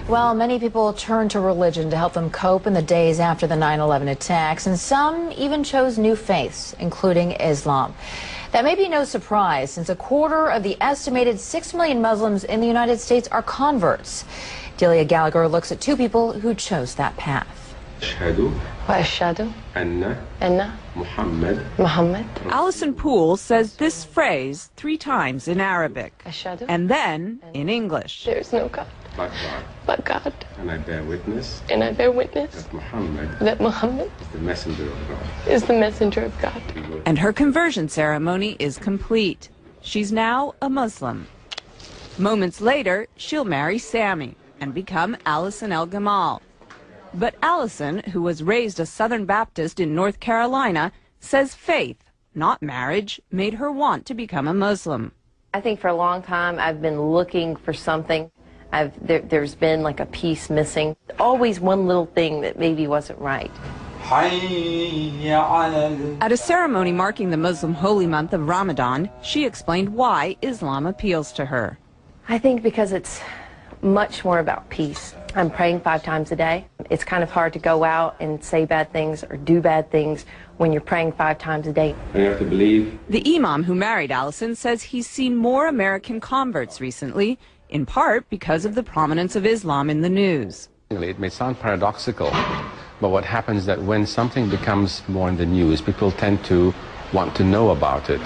Well, many people turned to religion to help them cope in the days after the 9/11 attacks, and some even chose new faiths, including Islam. That may be no surprise, since a quarter of the estimated 6 million Muslims in the United States are converts. Delia Gallagher looks at two people who chose that path. Alison Poole says this phrase 3 times in Arabic, and then in English. There is no God but God. And I bear witness that Muhammad is the messenger of God. is the messenger of God. And her conversion ceremony is complete. She's now a Muslim. Moments later, she'll marry Sammy and become Alison El Gamal. But Alison, who was raised a Southern Baptist in North Carolina, says faith, not marriage, made her want to become a Muslim. I think for a long time I've been looking for something. There's been like a piece missing. Always one little thing that maybe wasn't right. At a ceremony marking the Muslim holy month of Ramadan, she explained why Islam appeals to her. I think because it's much more about peace. I'm praying 5 times a day. It's kind of hard to go out and say bad things or do bad things when you're praying 5 times a day. And you have to believe. The imam who married Alison says he's seen more American converts recently, in part because of the prominence of Islam in the news. It may sound paradoxical, but what happens is that when something becomes more in the news, people tend to want to know about it.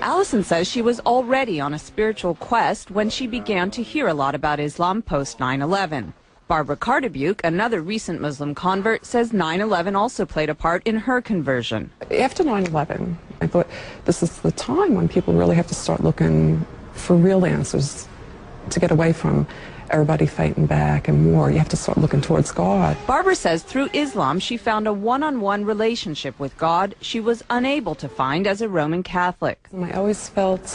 Alison says she was already on a spiritual quest when she began to hear a lot about Islam post 9/11. Barbara Cardebuke, another recent Muslim convert, says 9/11 also played a part in her conversion. After 9/11, I thought this is the time when people really have to start looking for real answers to get away from everybody fighting back and war. You have to start looking towards God. Barbara says through Islam she found a one-on-one relationship with God she was unable to find as a Roman Catholic. I always felt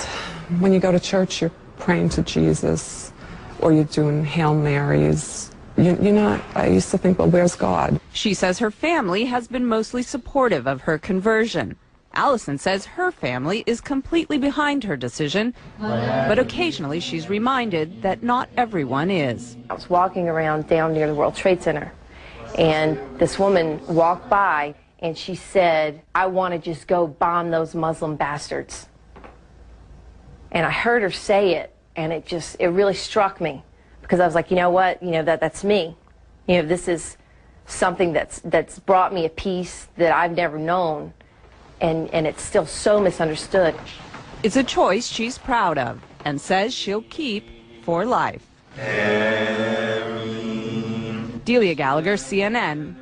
when you go to church you're praying to Jesus or you're doing Hail Marys. I used to think, well, where's God? She says her family has been mostly supportive of her conversion. Alison says her family is completely behind her decision, but occasionally she's reminded that not everyone is. I was walking around down near the World Trade Center, and this woman walked by, and she said, "I want to just go bomb those Muslim bastards." And I heard her say it, and it really struck me, because I was like, you know what, that's me. This is something that's brought me a peace that I've never known. And it's still so misunderstood. It's a choice she's proud of and says she'll keep for life. Delia Gallagher, CNN.